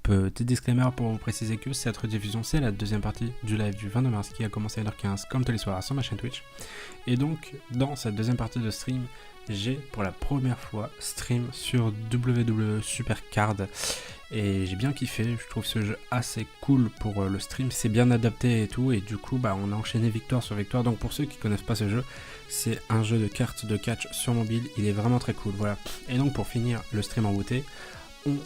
Petit disclaimer pour vous préciser que cette rediffusion c'est la deuxième partie du live du 22 mars qui a commencé à 1h15 comme tous les soirs sur ma chaîne Twitch. Et donc dans cette deuxième partie de stream, j'ai pour la première fois stream sur WWE Supercard. Et j'ai bien kiffé, je trouve ce jeu assez cool pour le stream, c'est bien adapté et tout, et du coup on a enchaîné victoire sur victoire. Donc pour ceux qui connaissent pas ce jeu, c'est un jeu de cartes de catch sur mobile, il est vraiment très cool, voilà. Et donc pour finir le stream en beauté,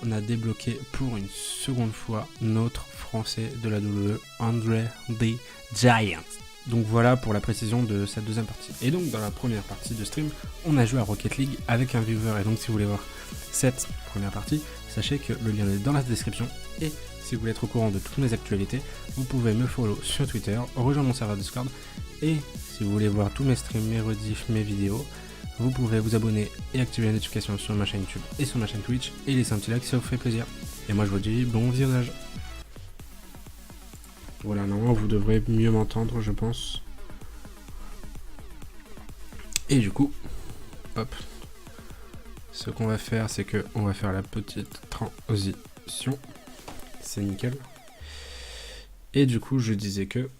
on a débloqué pour une seconde fois notre français de la WWE, Andre the Giant. Donc voilà pour la précision de cette deuxième partie. Et donc dans la première partie de stream, on a joué à Rocket League avec un viewer. Et donc si vous voulez voir cette première partie, sachez que le lien est dans la description. Et si vous voulez être au courant de toutes mes actualités, vous pouvez me follow sur Twitter, rejoindre mon serveur Discord. Et si vous voulez voir tous mes streams, mes rediffs, mes vidéos, vous pouvez vous abonner et activer la notification sur ma chaîne YouTube et sur ma chaîne Twitch et laisser un petit like, ça vous fait plaisir. Et moi je vous dis bon visionnage. Voilà, normalement vous devrez mieux m'entendre je pense. Et du coup, hop, ce qu'on va faire c'est que on va faire la petite transition. C'est nickel. Et du coup je disais que...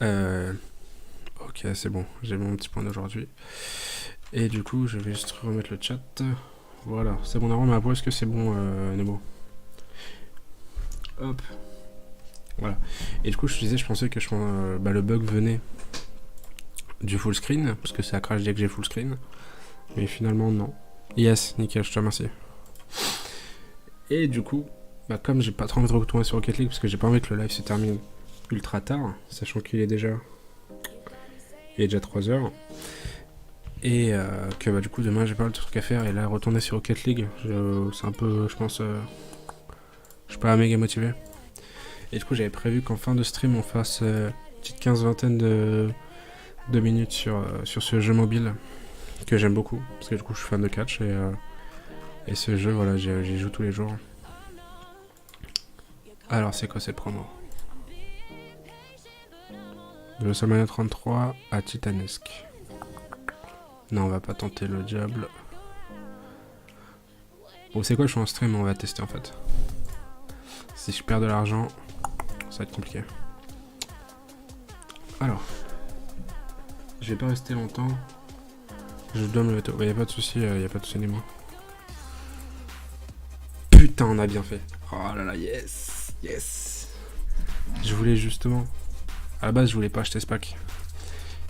ok c'est bon, j'ai mon petit point d'aujourd'hui. Et du coup, je vais juste remettre le chat. Voilà, c'est bon, normalement, ma voix, est-ce que c'est bon, Nebo? Hop. Voilà. Et du coup, je disais, je pensais que le bug venait du full screen, parce que ça crash dès que j'ai full screen. Mais finalement, non. Yes, nickel, je te remercie. Et du coup, comme j'ai pas trop envie de retourner sur Rocket League, parce que j'ai pas envie que le live se termine ultra tard, sachant qu'il est déjà... Il est déjà 3h. Et que du coup demain j'ai pas mal de trucs à faire et là retourner sur Rocket League c'est un peu je pense je suis pas méga motivé. Et du coup j'avais prévu qu'en fin de stream on fasse petite 15-20 de minutes sur ce jeu mobile que j'aime beaucoup parce que du coup je suis fan de catch et ce jeu voilà j'y joue tous les jours. Alors c'est quoi cette promo? De WrestleMania 33 à Titanesque. Non, on va pas tenter le diable. Bon, c'est quoi, je suis en stream, on va tester en fait. Si je perds de l'argent, ça va être compliqué. Alors, je vais pas rester longtemps. Je dois me lever tôt. Y'a pas de soucis, y'a pas de soucis ni moi. Putain, on a bien fait. Oh là là, yes, yes. Je voulais justement... À la base, je voulais pas acheter ce pack.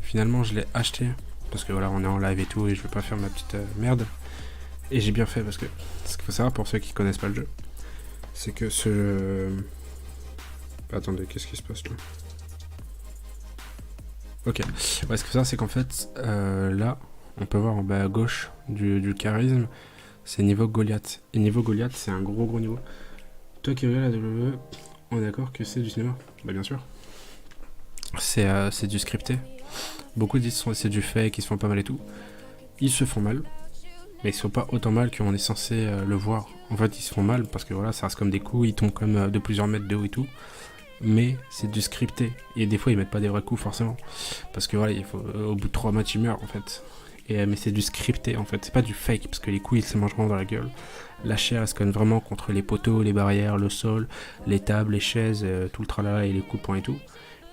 Finalement, je l'ai acheté. Parce que voilà, on est en live et tout, et je veux pas faire ma petite merde. Et j'ai bien fait, parce que ce qu'il faut savoir pour ceux qui connaissent pas le jeu, c'est que ce jeu... Attendez, qu'est-ce qui se passe là? Ok, ouais, ce qu'il faut savoir, c'est qu'en fait, là, on peut voir en bas à gauche du charisme, c'est niveau Goliath. Et niveau Goliath, c'est un gros niveau. Toi qui regardes la WWE, on est d'accord que c'est du cinéma? Bah bien sûr. C'est du scripté. Beaucoup disent que c'est du fake, ils se font pas mal et tout. Ils se font mal, mais ils se font pas autant mal qu'on est censé le voir. En fait, ils se font mal parce que voilà, ça reste comme des coups, ils tombent comme de plusieurs mètres de haut et tout. Mais c'est du scripté. Et des fois, ils mettent pas des vrais coups forcément. Parce que voilà, au bout de 3 matchs, ils meurent en fait. Mais c'est du scripté en fait, c'est pas du fake parce que les coups ils se mangeront dans la gueule. La chair elle se cogne vraiment contre les poteaux, les barrières, le sol, les tables, les chaises, tout le tralala et les coups de poing et tout.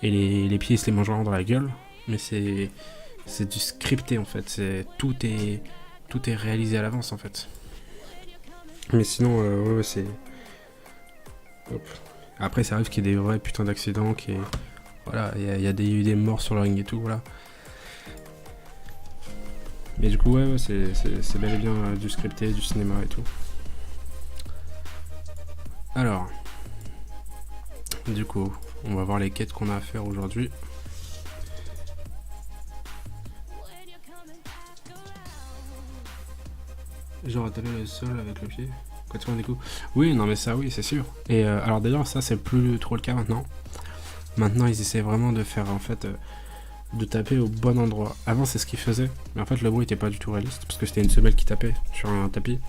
Et les pieds ils se les mangeront dans la gueule. Mais c'est du scripté en fait, tout est réalisé à l'avance en fait. Mais sinon, ouais, c'est... Hop. Après ça arrive qu'il y ait des vrais putains d'accidents, voilà, il y a eu des morts sur le ring et tout, voilà. Mais du coup, ouais c'est bel et bien du scripté, du cinéma et tout. Alors, du coup, on va voir les quêtes qu'on a à faire aujourd'hui. Genre attaquer le sol avec le pied quand tu prends des coups. Oui, non mais ça oui, c'est sûr. Et alors d'ailleurs ça c'est plus trop le cas maintenant. Maintenant ils essaient vraiment de faire en fait de taper au bon endroit. Avant c'est ce qu'ils faisaient, mais en fait le bruit était pas du tout réaliste parce que c'était une semelle qui tapait sur un tapis.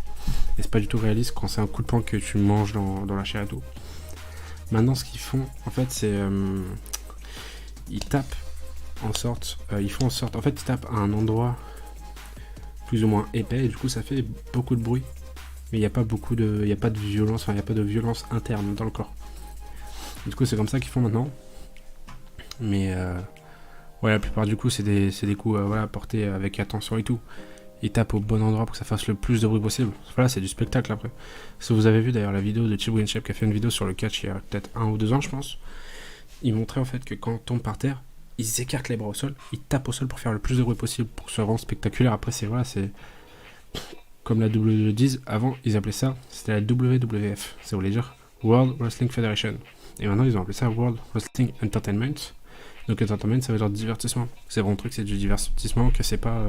Et c'est pas du tout réaliste quand c'est un coup de poing que tu manges dans la chair et tout. Maintenant ce qu'ils font en fait c'est ils tapent en sorte, ils font en sorte, en fait ils tapent à un endroit plus ou moins épais et du coup ça fait beaucoup de bruit mais il n'y a pas beaucoup de, il y a pas de violence, enfin il n'y a pas de violence interne dans le corps. Du coup c'est comme ça qu'ils font maintenant. Mais ouais, la plupart du coup c'est des coups voilà, portés avec attention et tout. Ils tapent au bon endroit pour que ça fasse le plus de bruit possible. Voilà, c'est du spectacle après. Si vous avez vu d'ailleurs la vidéo de Chip Winship qui a fait une vidéo sur le catch il y a peut-être 1 ou 2 ans je pense, il montrait en fait que quand on tombe par terre, ils écartent les bras au sol, ils tapent au sol pour faire le plus de bruit possible pour que ce soit vraiment spectaculaire. Après c'est voilà, c'est comme la WWE le disent, avant ils appelaient ça, c'était la WWF, ça voulait dire World Wrestling Federation. Et maintenant ils ont appelé ça World Wrestling Entertainment. Donc entertainment ça veut dire divertissement. C'est vraiment un truc, c'est du divertissement, que c'est pas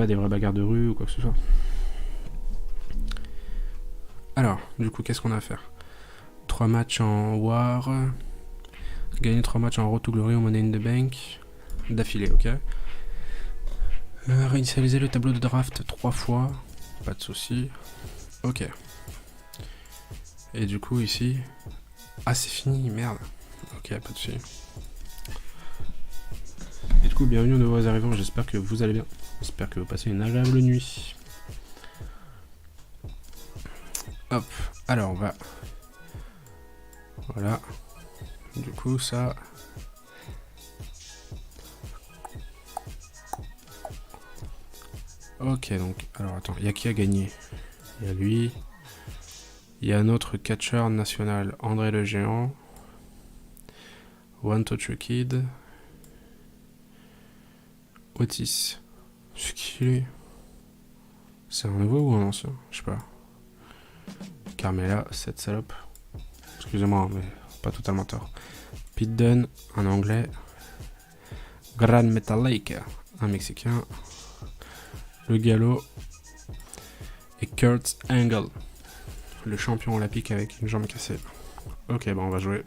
des vraies bagarres de rue ou quoi que ce soit. Alors, du coup, qu'est-ce qu'on a à faire? 3 matchs en War, gagner 3 matchs en Road to Glory au Money in the Bank, d'affilée, ok. Réinitialiser le tableau de draft 3 fois, pas de soucis. Ok. Et du coup, ici... Ah, c'est fini, merde. Ok, pas de soucis. Et du coup, bienvenue aux nouveaux arrivants, j'espère que vous allez bien. J'espère que vous passez une agréable nuit. Hop, alors on va... Voilà. Du coup, ça... Ok, donc... Alors, attends, il y a qui a gagné? Il y a lui. Il y a notre catcheur national, André le Géant. One Touch Kid. Otis. C'est qui lui? C'est un nouveau ou un ancien? Je sais pas. Carmela, cette salope. Excusez-moi, mais pas totalement tort. Pete Dunne, un anglais. Gran Metalik, un mexicain. Le Gallo. Et Kurt Angle, le champion olympique avec une jambe cassée. Ok, bah on va jouer.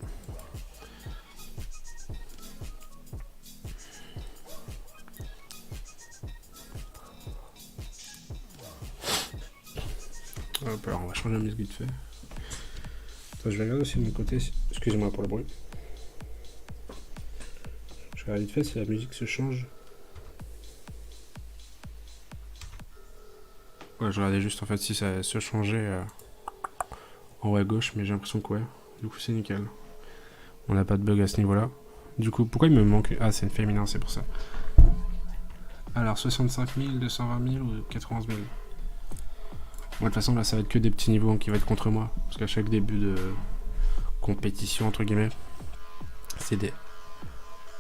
Hop, alors on va changer la musique vite fait. Attends, je vais regarder aussi de mon côté. Excusez-moi pour le bruit. Je regarde vite fait si la musique se change. Ouais, je regardais juste en fait si ça se changeait en haut à gauche, mais j'ai l'impression que ouais. Du coup, c'est nickel. On n'a pas de bug à ce niveau-là. Du coup, pourquoi il me manque... Ah, c'est une féminin, c'est pour ça. Alors, 65 000, 220 000 ou 91 000? Bon, de toute façon, là, ça va être que des petits niveaux qui vont être contre moi. Parce qu'à chaque début de compétition, entre guillemets, c'est des...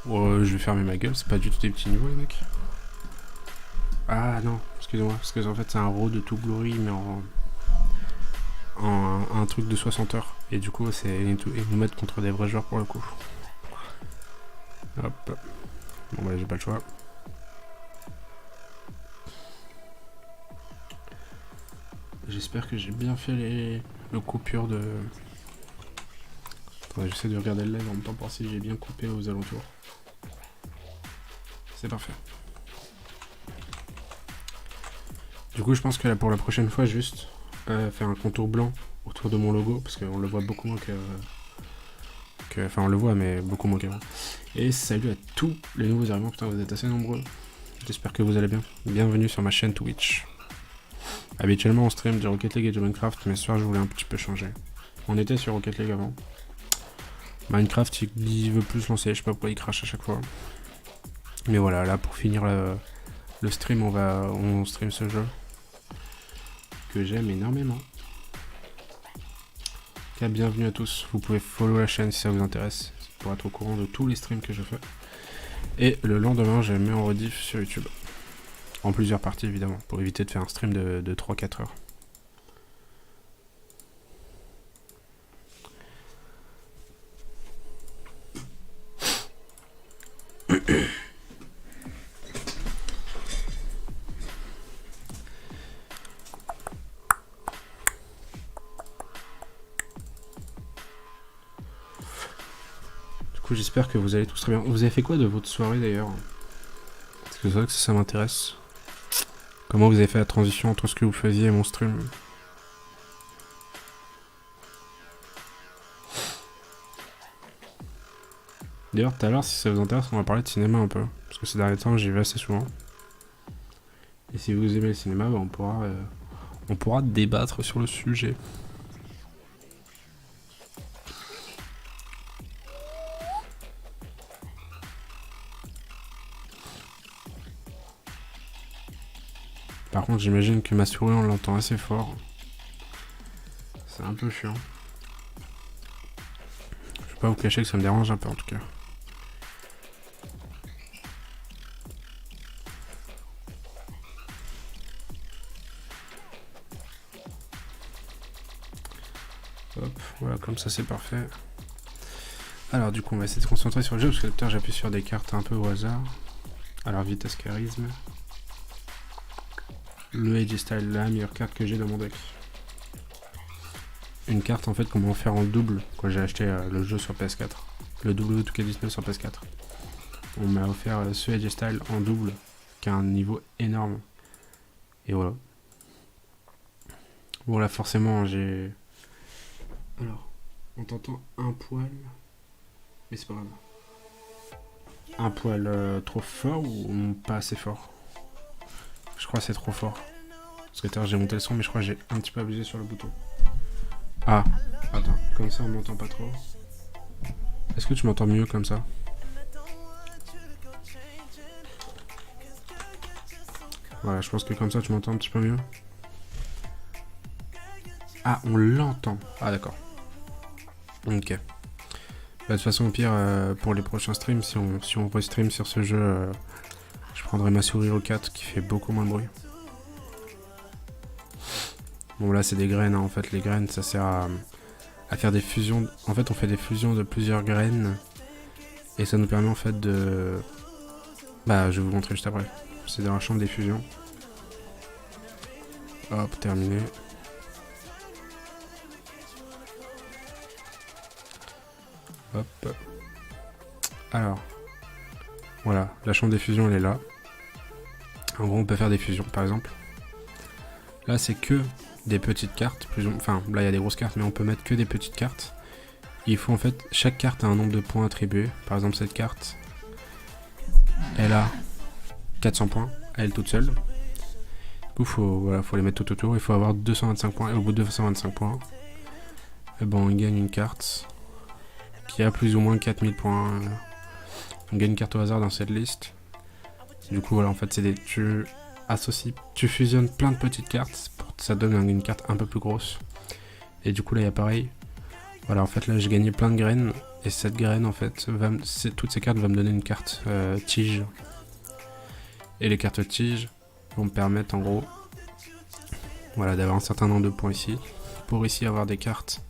Oh, je vais fermer ma gueule, c'est pas du tout des petits niveaux, les mecs. Ah, non, excusez-moi. Parce que, en fait, c'est un Road to Glory, mais en un truc de 60 heures. Et du coup, ils nous mettent contre des vrais joueurs pour le coup. Hop. Bon, bah, j'ai pas le choix. J'espère que j'ai bien fait le coupure de... Attendez, j'essaie de regarder le live en même temps pour voir si j'ai bien coupé aux alentours. C'est parfait. Du coup, je pense que là, pour la prochaine fois, juste faire un contour blanc autour de mon logo, parce qu'on le voit beaucoup moins que... Enfin, on le voit, mais beaucoup moins qu'avant. Et salut à tous les nouveaux arrivants, putain, vous êtes assez nombreux. J'espère que vous allez bien. Bienvenue sur ma chaîne Twitch. Habituellement, on stream du Rocket League et du Minecraft, mais ce soir, je voulais un petit peu changer. On était sur Rocket League avant. Minecraft, il veut plus lancer, je sais pas pourquoi il crache à chaque fois. Mais voilà, là, pour finir le stream, on stream ce jeu que j'aime énormément. Okay, bienvenue à tous, vous pouvez follow la chaîne si ça vous intéresse, pour être au courant de tous les streams que je fais. Et le lendemain, je mets en rediff sur YouTube. En plusieurs parties, évidemment, pour éviter de faire un stream de 3-4 heures. J'espère que vous allez tous très bien. Vous avez fait quoi de votre soirée d'ailleurs? Parce que c'est vrai que ça m'intéresse. Comment vous avez fait la transition entre ce que vous faisiez et mon stream? D'ailleurs, tout à l'heure, si ça vous intéresse, on va parler de cinéma un peu. Parce que ces derniers temps, j'y vais assez souvent. Et si vous aimez le cinéma, bah, On pourra débattre sur le sujet. Par contre, j'imagine que ma souris, on l'entend assez fort. C'est un peu chiant. Je vais pas vous cacher que ça me dérange un peu en tout cas. Hop, voilà, comme ça c'est parfait. Alors du coup on va essayer de se concentrer sur le jeu parce que tout à l'heure j'appuie sur des cartes un peu au hasard. Alors vitesse charisme. Le Edge Style, la meilleure carte que j'ai dans mon deck. Une carte en fait qu'on m'a offert en double quand j'ai acheté le jeu sur PS4. Le double 2K19 sur PS4. On m'a offert ce Edge Style en double qui a un niveau énorme. Et voilà. Bon là forcément j'ai... Alors, on t'entend un poil, mais c'est pas grave. Un poil trop fort ou pas assez fort? Je crois que c'est trop fort. Parce que tout à l'heure j'ai monté le son, mais je crois que j'ai un petit peu abusé sur le bouton. Ah, attends, comme ça on m'entend pas trop. Est-ce que tu m'entends mieux comme ça? Voilà, je pense que comme ça tu m'entends un petit peu mieux. Ah, on l'entend. Ah d'accord. Ok. Bah, de toute façon, au pire, pour les prochains streams, si on restream sur ce jeu, je prendrai ma souris au 4 qui fait beaucoup moins de bruit. Bon là c'est des graines, hein. En fait les graines ça sert à faire des fusions. En fait on fait des fusions de plusieurs graines. Et ça nous permet en fait de... Bah je vais vous montrer juste après. C'est dans la chambre des fusions. Hop, terminé. Hop. Alors. Voilà, la chambre des fusions elle est là. En gros on peut faire des fusions par exemple. Là c'est que des petites cartes. Enfin là il y a des grosses cartes mais on peut mettre que des petites cartes. Il faut en fait, chaque carte a un nombre de points attribués. Par exemple cette carte, elle a 400 points, à elle toute seule. Du coup faut les mettre tout autour, il faut avoir 225 points. Et au bout de 225 points, eh ben, on gagne une carte qui a plus ou moins 4000 points. On gagne une carte au hasard dans cette liste. Du coup voilà, en fait c'est tu associes, tu fusionnes plein de petites cartes, ça donne une carte un peu plus grosse. Et du coup là il y a pareil. Voilà, en fait là j'ai gagné plein de graines. Et cette graine en fait, toutes ces cartes vont me donner une carte tige. Et les cartes tige vont me permettre en gros, voilà, d'avoir un certain nombre de points ici. Pour ici avoir des cartes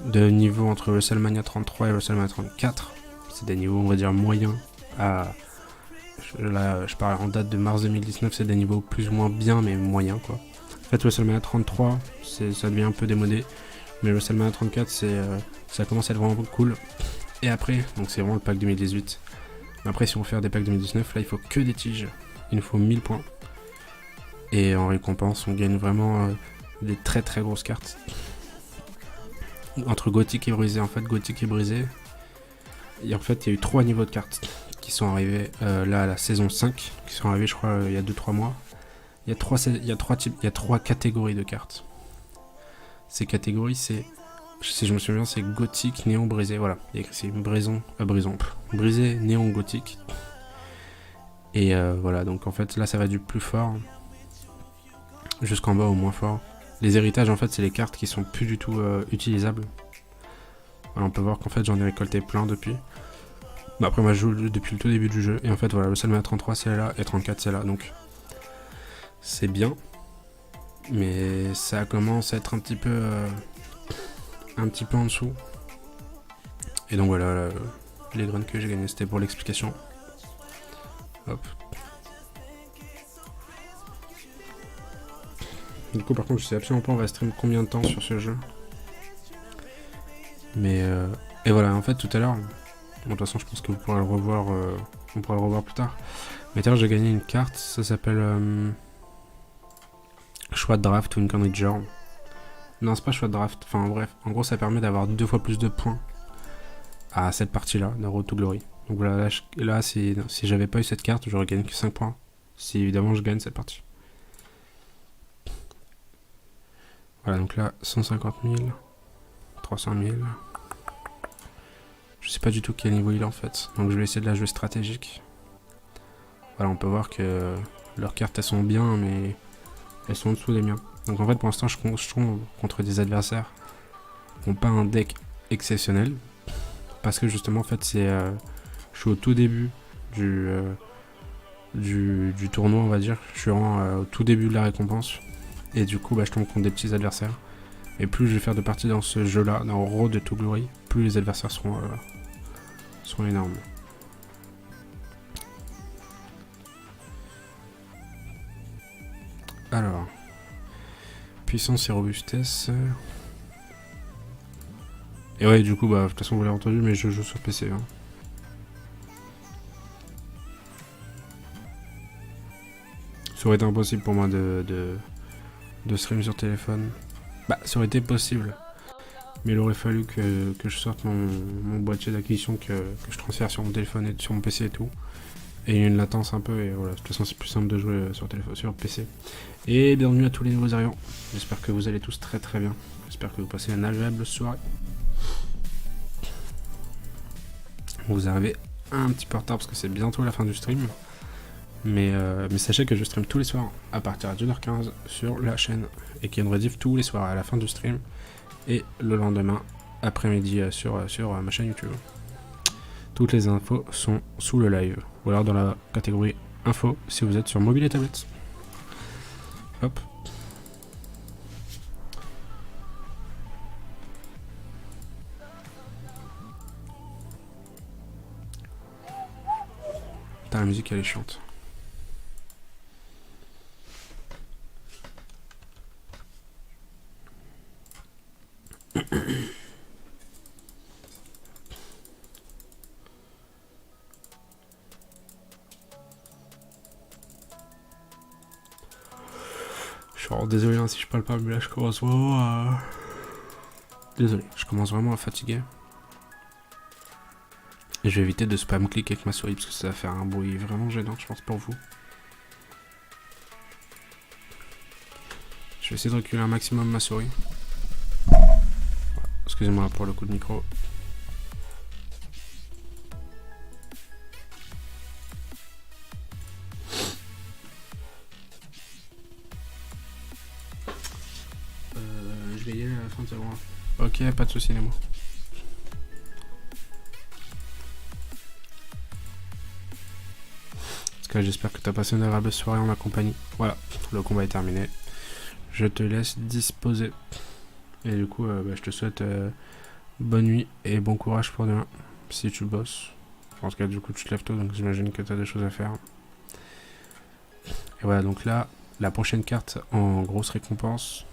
de niveau entre WrestleMania 33 et WrestleMania 34. C'est des niveaux on va dire moyens. Là je parle en date de mars 2019, c'est des niveaux plus ou moins bien mais moyens quoi. En fait WrestleMania 33 ça devient un peu démodé. Mais WrestleMania 34 ça commence à être vraiment cool. Et après, donc c'est vraiment le pack 2018. Après si on veut faire des packs 2019, là il faut que des tiges. Il nous faut 1000 points. Et en récompense on gagne vraiment des très très grosses cartes. Entre Gothic et Brisé, en fait Gothic et Brisé. Et en fait il y a eu 3 niveaux de cartes qui sont arrivés là à la saison 5. Qui sont arrivés je crois il y a 2-3 mois. Il y a 3 catégories de cartes. Ces catégories, si je me souviens, c'est gothique, néon, brisé. Voilà, il y a écrit brisé, néon, gothique. Et voilà, donc en fait, là, ça va du plus fort jusqu'en bas au moins fort. Les héritages, en fait, c'est les cartes qui sont plus du tout utilisables. Voilà, on peut voir qu'en fait, j'en ai récolté plein depuis. Mais après, moi, je joue depuis le tout début du jeu. Et en fait, voilà, le WrestleMania 33, c'est là, et 34, c'est là. Donc, c'est bien. Mais ça commence à être un petit peu en dessous. Et donc voilà, les graines que j'ai gagnées, c'était pour l'explication. Hop. Du coup par contre je sais absolument pas on va stream combien de temps sur ce jeu. Mais et voilà, en fait tout à l'heure, bon, de toute façon je pense que vous pourrez le revoir, on pourra le revoir plus tard. Mais tout à l'heure j'ai gagné une carte, ça s'appelle choix de draft ou une connerie de genre. Non c'est pas choix de draft, enfin bref, en gros ça permet d'avoir 2 fois plus de points à cette partie là de Road to Glory. Donc voilà, là si j'avais pas eu cette carte j'aurais gagné que 5 points. Si évidemment je gagne cette partie. Voilà, donc là, 150 000, 300 000. Je sais pas du tout quel niveau il est en fait. Donc je vais essayer de la jouer stratégique. Voilà, on peut voir que leurs cartes elles sont bien, mais elles sont en dessous des miens. Donc en fait, pour l'instant, je tombe contre des adversaires qui n'ont pas un deck exceptionnel. Parce que justement, en fait, je suis au tout début du tournoi, on va dire. Je suis au tout début de la récompense. Et du coup, je tombe contre des petits adversaires. Et plus je vais faire de parties dans ce jeu-là, dans Road to Glory, plus les adversaires seront énormes. Alors, puissance et robustesse. Et ouais, du coup, de toute façon, vous l'avez entendu, mais je joue sur PC. Hein. Ça aurait été impossible pour moi de stream sur téléphone. Ça aurait été possible. Mais il aurait fallu que je sorte mon boîtier d'acquisition, que je transfère sur mon téléphone et sur mon PC et tout. Et il y a une latence un peu, et voilà, de toute façon c'est plus simple de jouer sur PC. Et bienvenue à tous les nouveaux arrivants. J'espère que vous allez tous très très bien. J'espère que vous passez une agréable soirée. Vous arrivez un petit peu en retard parce que c'est bientôt la fin du stream. Mais sachez que je stream tous les soirs à partir de 1h15 sur la chaîne. Et qu'il y a une rediff tous les soirs à la fin du stream. Et le lendemain après-midi sur ma chaîne YouTube. Toutes les infos sont sous le live. Ou alors dans la catégorie info si vous êtes sur mobile et tablette. Hop. Putain, la musique elle est chiante. Désolé si je parle pas, mais là je commence vraiment à... Désolé, je commence vraiment à fatiguer. Et je vais éviter de spam cliquer avec ma souris parce que ça va faire un bruit vraiment gênant, je pense, pour vous. Je vais essayer de reculer un maximum ma souris. Voilà. Excusez-moi pour le coup de micro. Je vais y aller à la fin de ce mois. Ok, pas de soucis les mots. En tout cas, j'espère que tu as passé une agréable soirée en ma compagnie. Voilà, le combat est terminé. Je te laisse disposer. Et du coup, je te souhaite bonne nuit et bon courage pour demain. Si tu bosses. En tout cas, du coup, tu te lèves tôt, donc j'imagine que tu as des choses à faire. Et voilà, donc là, la prochaine carte en grosse récompense,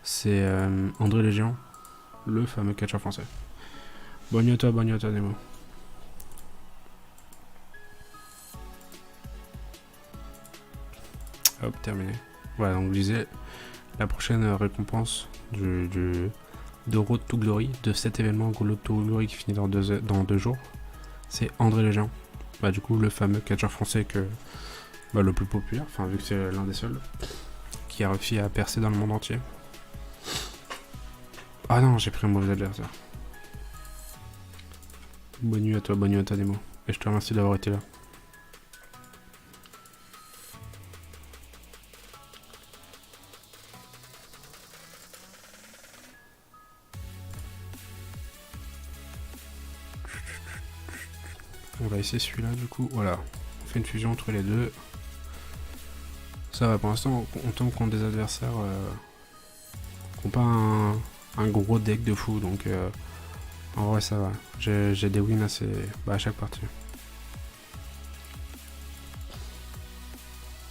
c'est André Légion, le fameux catcheur français. Bonne nuit à toi, Nemo. Hop, terminé. Voilà, donc je disais, la prochaine récompense de Road to Glory, de cet événement Road to Glory qui finit dans deux jours, c'est André Légion. Du coup, le fameux catcheur français le plus populaire, enfin vu que c'est l'un des seuls, qui a réussi à percer dans le monde entier. Ah non, j'ai pris un mauvais adversaire. Bonne nuit à toi Nemo. Et je te remercie d'avoir été là. On va essayer celui-là du coup. Voilà. On fait une fusion entre les deux. Ça va, pour l'instant on tombe contre des adversaires qui n'ont pas un gros deck de fou, donc en vrai ça va. J'ai des wins assez à chaque partie.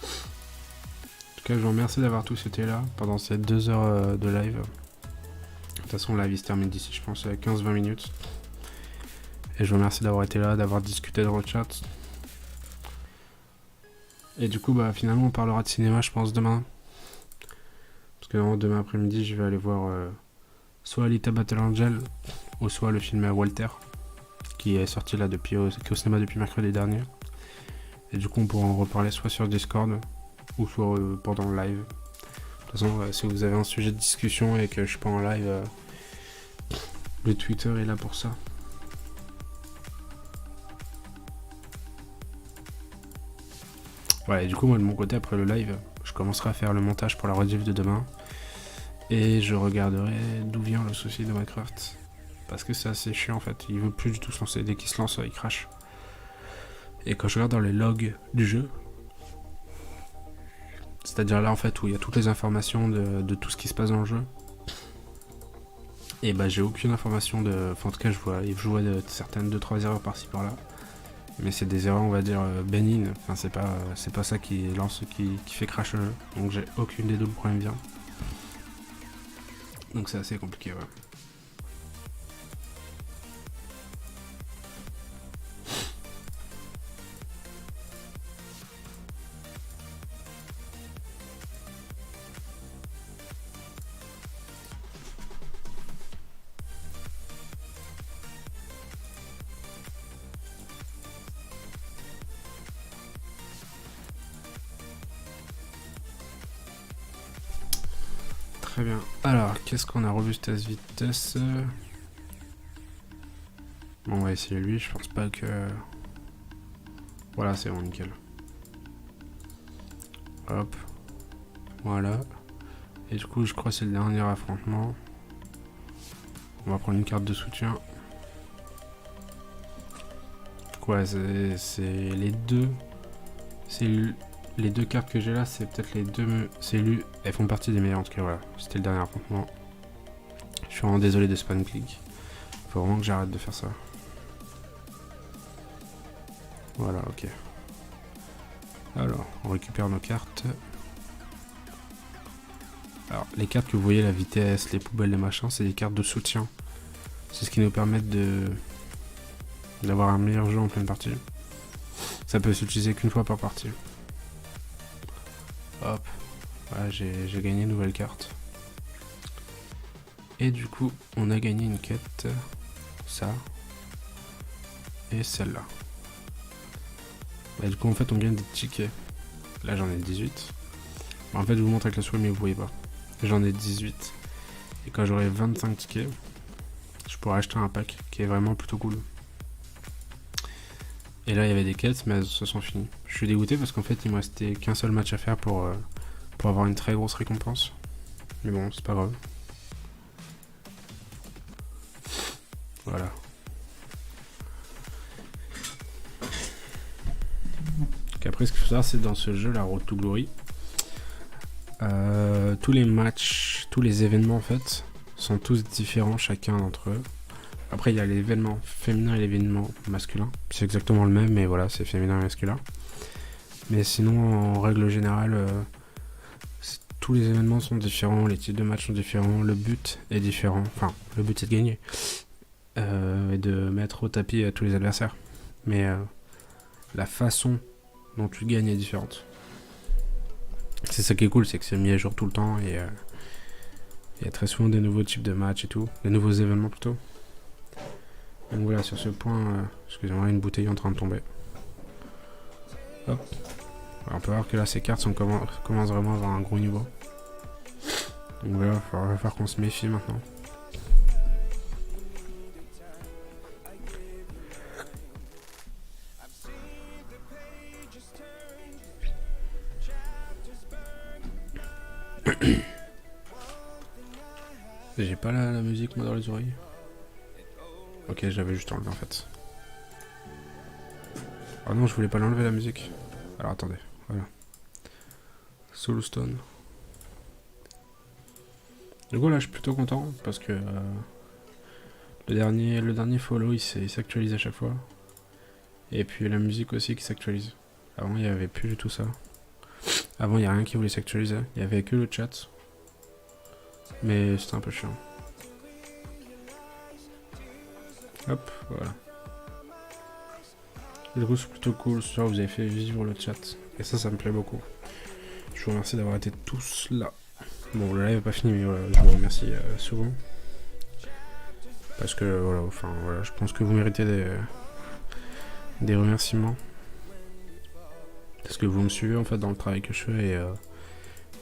En tout cas, je vous remercie d'avoir tous été là pendant ces 2 heures de live. De toute façon, le live se termine d'ici, je pense, à 15-20 minutes. Et je vous remercie d'avoir été là, d'avoir discuté dans le chat. Et du coup, finalement, on parlera de cinéma, je pense, demain. Parce que demain après-midi, je vais aller voir soit Alita Battle Angel, ou soit le film Walter, qui est sorti là qui est au cinéma depuis mercredi dernier. Et du coup, on pourra en reparler soit sur Discord, ou soit pendant le live. toute façon, si vous avez un sujet de discussion et que je suis pas en live, le Twitter est là pour ça. Ouais, et du coup, moi de mon côté, après le live, je commencerai à faire le montage pour la rediff de demain. Et je regarderai d'où vient le souci de Minecraft. Parce que c'est assez chiant en fait, il veut plus du tout se lancer. Dès qu'il se lance, il crash. Et quand je regarde dans les logs du jeu, c'est-à-dire là en fait où il y a toutes les informations de tout ce qui se passe dans le jeu, et bah j'ai aucune information de. Enfin en tout cas je vois de certaines 2-3 erreurs par-ci par-là. Mais c'est des erreurs on va dire bénignes. Enfin c'est pas ça qui lance qui fait crash le jeu. Donc j'ai aucune idée d'où le problème vient. Donc c'est assez compliqué ouais. Très bien. Alors, qu'est-ce qu'on a? Robustesse, vitesse. Bon, on va essayer lui. Je pense pas que. Voilà, c'est bon, nickel. Hop. Voilà. Et du coup, je crois que c'est le dernier affrontement. On va prendre une carte de soutien. Ouais, c'est les deux. Les deux cartes que j'ai là, c'est peut-être les deux. Elles font partie des meilleures en tout cas, voilà. C'était le dernier affrontement. Je suis vraiment désolé de spam click. Faut vraiment que j'arrête de faire ça. Voilà, ok. Alors, on récupère nos cartes. Alors, les cartes que vous voyez, la vitesse, les poubelles, les machins, c'est des cartes de soutien. C'est ce qui nous permet d'avoir un meilleur jeu en pleine partie. Ça peut s'utiliser qu'une fois par partie. Hop. Voilà, j'ai gagné une nouvelle carte. Et du coup, on a gagné une quête. Ça. Et celle-là. Bah, du coup, en fait, on gagne des tickets. Là, j'en ai 18. En fait, je vous montre avec la souris, mais vous voyez pas. J'en ai 18. Et quand j'aurai 25 tickets, je pourrai acheter un pack qui est vraiment plutôt cool. Et là, il y avait des quêtes, mais elles se sont finies. Je suis dégoûté parce qu'en fait, il me restait qu'un seul match à faire pour avoir une très grosse récompense. Mais bon, c'est pas grave. Voilà. Donc après, ce qu'il faut savoir, c'est dans ce jeu, la Road to Glory, tous les matchs, tous les événements en fait, sont tous différents chacun d'entre eux. Après, il y a l'événement féminin et l'événement masculin. C'est exactement le même, mais voilà, c'est féminin et masculin. Mais sinon, en règle générale, tous les événements sont différents, les types de matchs sont différents, le but est différent. Enfin, le but c'est de gagner. Et de mettre au tapis tous les adversaires. Mais la façon dont tu gagnes est différente. C'est ça qui est cool, c'est que c'est mis à jour tout le temps et il y a très souvent des nouveaux types de matchs et tout, des nouveaux événements plutôt. Donc voilà, sur ce point, excusez-moi, une bouteille est en train de tomber. Hop. Alors, on peut voir que là, ces cartes commencent vraiment à avoir un gros niveau. Donc voilà, il va falloir qu'on se méfie maintenant. J'ai pas la musique moi dans les oreilles. Ok, j'avais juste enlevé en fait. Oh non, je voulais pas l'enlever la musique. Alors attendez, voilà. Soulstone. Du coup là je suis plutôt content parce que le dernier follow il s'actualise à chaque fois. Et puis la musique aussi qui s'actualise. Avant il n'y avait plus du tout ça. Avant il n'y a rien qui voulait s'actualiser. Il n'y avait que le chat. Mais c'était un peu chiant. Hop, voilà. Du coup, c'est plutôt cool. Ce soir, vous avez fait vivre le chat. Et ça me plaît beaucoup. Je vous remercie d'avoir été tous là. Bon, le live n'est pas fini, mais voilà, je vous remercie souvent. Parce que, voilà, enfin, voilà, je pense que vous méritez des remerciements. Parce que vous me suivez, en fait, dans le travail que je fais.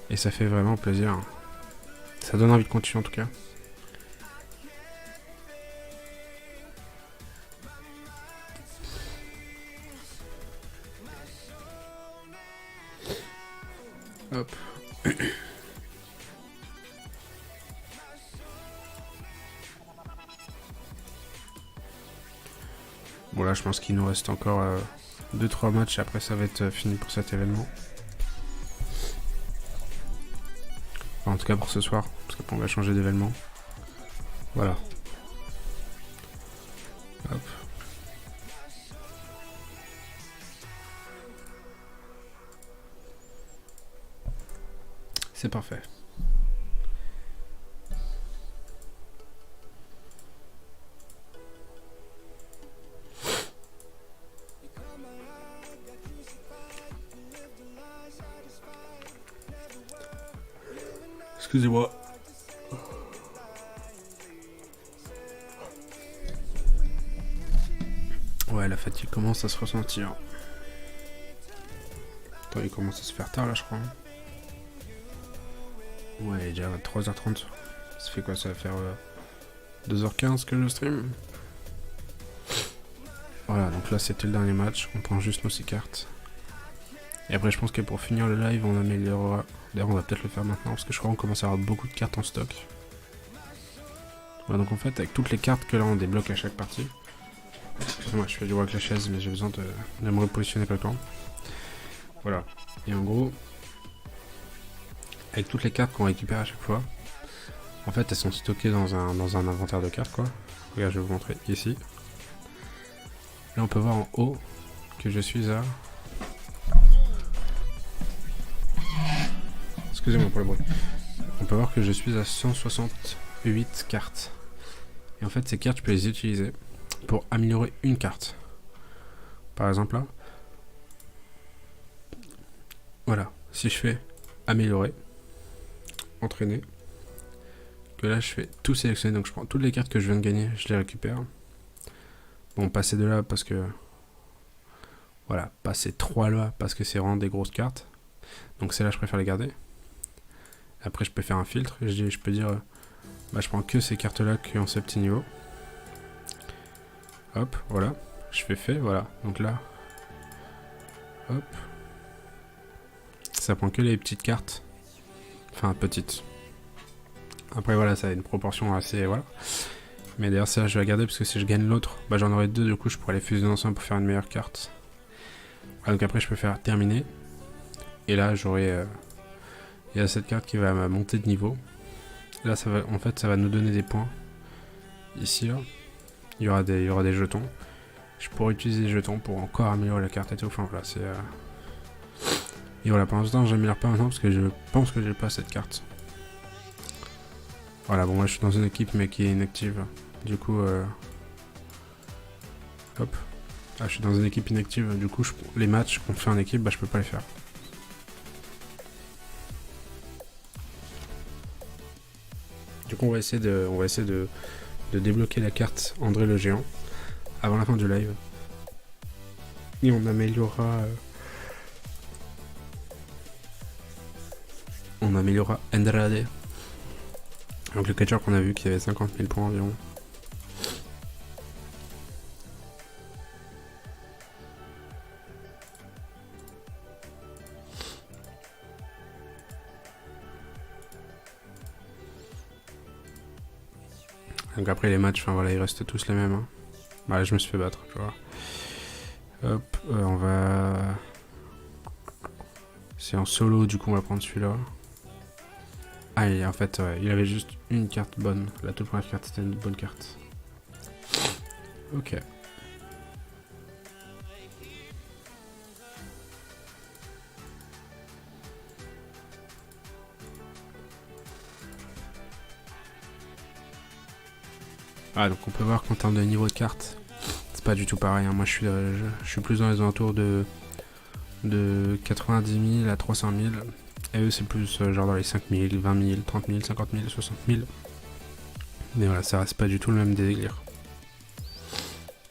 Et ça fait vraiment plaisir. Ça donne envie de continuer en tout cas. Hop. Bon là je pense qu'il nous reste encore 2-3 matchs, après ça va être fini pour cet événement. Enfin, en tout cas pour ce soir, parce qu'après on va changer d'événement. Voilà. Hop. C'est parfait. Excusez-moi. Ouais, la fatigue commence à se ressentir. Attends, il commence à se faire tard là, je crois. Ouais, il est déjà 3h30. Ça fait quoi? Ça va faire 2h15 que je stream. Voilà, donc là c'était le dernier match. On prend juste nos 6 cartes. Et après, je pense que pour finir le live, on améliorera. D'ailleurs, on va peut-être le faire maintenant parce que je crois qu'on commence à avoir beaucoup de cartes en stock. Voilà, donc en fait, avec toutes les cartes que là on débloque à chaque partie. Excusez-moi, je fais du roi avec la chaise, mais j'ai besoin de me repositionner quelqu'un. Voilà. Et en gros, avec toutes les cartes qu'on récupère à chaque fois, en fait, elles sont stockées dans un inventaire de cartes, quoi. Regarde, je vais vous montrer ici. Là, on peut voir en haut que je suis à... Excusez-moi pour le bruit. On peut voir que je suis à 168 cartes. Et en fait, ces cartes, je peux les utiliser pour améliorer une carte. Par exemple, là. Voilà. Si je fais améliorer, entraîner, que là, je fais tout sélectionner. Donc, je prends toutes les cartes que je viens de gagner, je les récupère. Bon, passer de là parce que... Voilà, passer 3 là parce que c'est vraiment des grosses cartes. Donc, celles-là, je préfère les garder. Après, je peux faire un filtre. Je peux dire, bah, je prends que ces cartes-là qui ont ce petit niveau. Hop, voilà. Je fais fait, voilà. Donc là, hop. Ça prend que les petites cartes. Enfin, petites. Après, voilà, ça a une proportion assez, voilà. Mais d'ailleurs, ça, je vais la garder parce que si je gagne l'autre, bah, j'en aurai 2. Du coup, je pourrais les fusionner ensemble pour faire une meilleure carte. Voilà, donc après, je peux faire terminer. Et là, j'aurai... il y a cette carte qui va monter de niveau. Là, ça va, en fait, ça va nous donner des points. Ici, là, il y aura des jetons. Je pourrais utiliser les jetons pour encore améliorer la carte et tout. Enfin, voilà, c'est... Et voilà, pour l'instant, j'améliore pas maintenant parce que je pense que j'ai pas cette carte. Voilà, bon, moi, je suis dans une équipe, mais qui est inactive. Du coup, hop. Ah, je suis dans une équipe inactive. Du coup, les matchs qu'on fait en équipe, bah, je peux pas les faire. Du coup, on va essayer de débloquer la carte André le Géant avant la fin du live. Et on améliorera... Andrade. Donc le catcher qu'on a vu qui avait 50 000 points environ. Donc après les matchs, enfin voilà, ils restent tous les mêmes. Hein. Bah là je me suis fait battre, tu vois. Hop, on va... C'est en solo, du coup on va prendre celui-là. Ah, et en fait, il avait juste une carte bonne. La toute première carte, c'était une bonne carte. Ok. Ah, donc on peut voir qu'en termes de niveau de carte, c'est pas du tout pareil. Hein. Moi, je suis plus dans les alentours de 90 000 à 300 000. Et eux, c'est plus genre dans les 5 000, 20 000, 30 000, 50 000, 60 000. Mais voilà, ça reste pas du tout le même délire.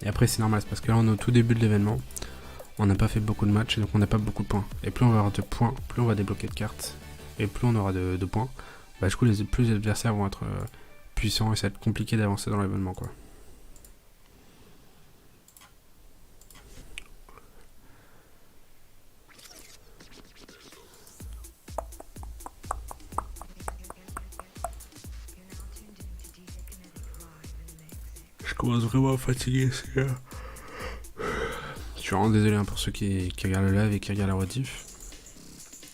Et après, c'est normal, c'est parce que là, on est au tout début de l'événement. On n'a pas fait beaucoup de matchs, et donc on n'a pas beaucoup de points. Et plus on va avoir de points, plus on va débloquer de cartes. et plus on aura de points, bah du coup plus les adversaires vont être puissants et ça va être compliqué d'avancer dans l'événement, quoi. Je commence vraiment à fatiguer, c'est... Je suis vraiment désolé pour ceux qui regardent le live et qui regardent la rediff.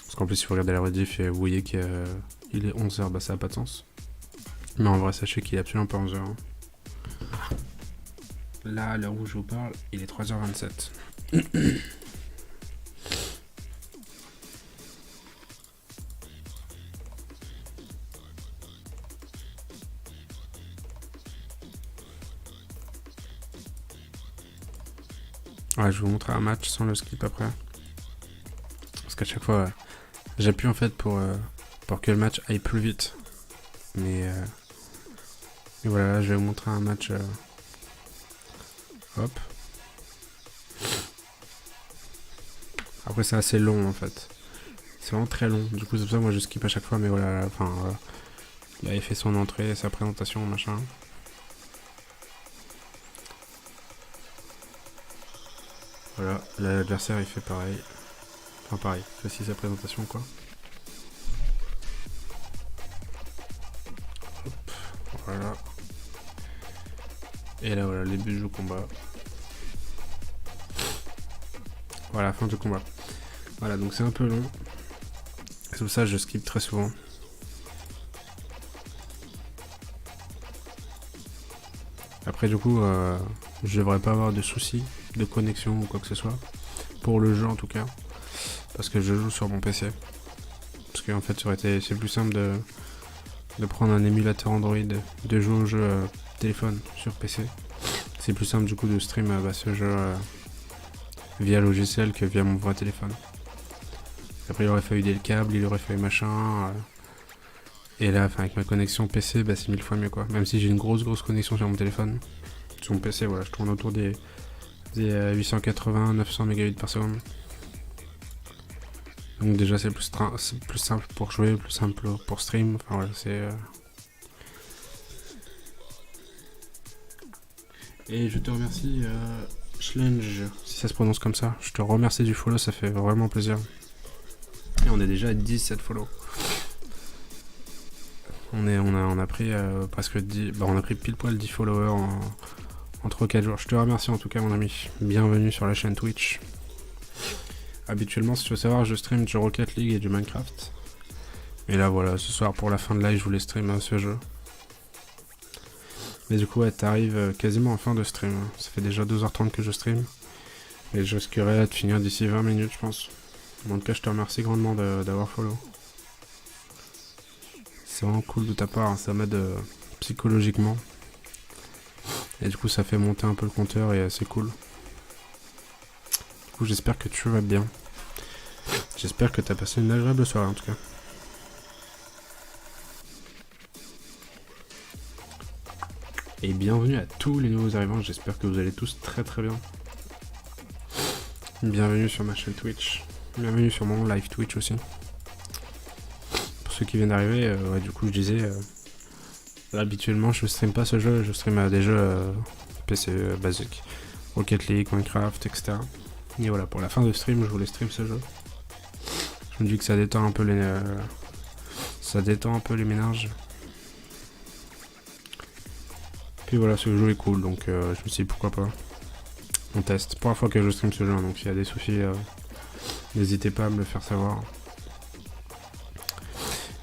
Parce qu'en plus, si vous regardez la rediff et vous voyez qu'il est 11h, bah ça n'a pas de sens. Mais en vrai, sachez qu'il est absolument pas 11h. Hein. Là, à l'heure où je vous parle, il est 3h27. Ouais, je vais vous montrer un match sans le skip après. Parce qu'à chaque fois, j'appuie en fait pour que le match aille plus vite. Mais voilà, là, je vais vous montrer un match. Hop. Après, c'est assez long en fait. C'est vraiment très long. Du coup, c'est pour ça que moi je skip à chaque fois. Mais voilà, enfin, il avait fait son entrée, sa présentation, machin. Voilà, l'adversaire il fait pareil. Enfin, pareil, il fait aussi sa présentation, quoi. Hop, voilà. Et là, voilà, les buts du combat. Voilà, fin du combat. Voilà, donc c'est un peu long. C'est pour ça que je skip très souvent. Après, du coup, je devrais pas avoir de soucis de connexion ou quoi que ce soit. Pour le jeu, en tout cas. Parce que je joue sur mon PC. Parce qu'en fait, c'est plus simple de prendre un émulateur Android, de jouer au jeu téléphone sur PC. C'est plus simple, du coup, de stream ce jeu via logiciel que via mon vrai téléphone. Après, il aurait fallu des câbles, il aurait fallu machin. Et là, avec ma connexion PC, c'est 1000 fois mieux, quoi. Même si j'ai une grosse connexion sur mon téléphone. Sur mon PC, voilà, je tourne autour des 880-900 mégabits par seconde. Donc déjà, c'est plus simple pour jouer, plus simple pour stream. Enfin voilà, c'est... Et je te remercie, Schlenge, si ça se prononce comme ça. Je te remercie du follow, ça fait vraiment plaisir. Et on est déjà à 17 follow. On a pris presque 10... on a pris pile poil 10 followers en 3-4 jours. Je te remercie en tout cas, mon ami. Bienvenue sur la chaîne Twitch. Habituellement, si tu veux savoir, je stream du Rocket League et du Minecraft. Et là, voilà, ce soir, pour la fin de live, je voulais stream ce jeu. Mais du coup, ouais, t'arrives quasiment en fin de stream. Ça fait déjà 2h30 que je stream. Et je risquerais de finir d'ici 20 minutes, je pense. En tout cas, je te remercie grandement d'avoir follow. C'est vraiment cool de ta part, hein, ça m'aide psychologiquement. Et du coup, ça fait monter un peu le compteur et c'est cool. Du coup, j'espère que tu vas bien. J'espère que t'as passé une agréable soirée en tout cas. Et bienvenue à tous les nouveaux arrivants, j'espère que vous allez tous très très bien. Bienvenue sur ma chaîne Twitch. Bienvenue sur mon live Twitch aussi. Pour ceux qui viennent d'arriver, ouais, du coup je disais... habituellement je stream pas ce jeu, je stream des jeux PC basiques. Rocket League, Minecraft, etc. Et voilà, pour la fin de stream, je voulais stream ce jeu. Je me dis que ça détend un peu les ménages. Puis voilà, ce jeu est cool, donc je me suis dit pourquoi pas. On teste. Pour la fois que je stream ce jeu, donc s'il y a des soucis, n'hésitez pas à me le faire savoir.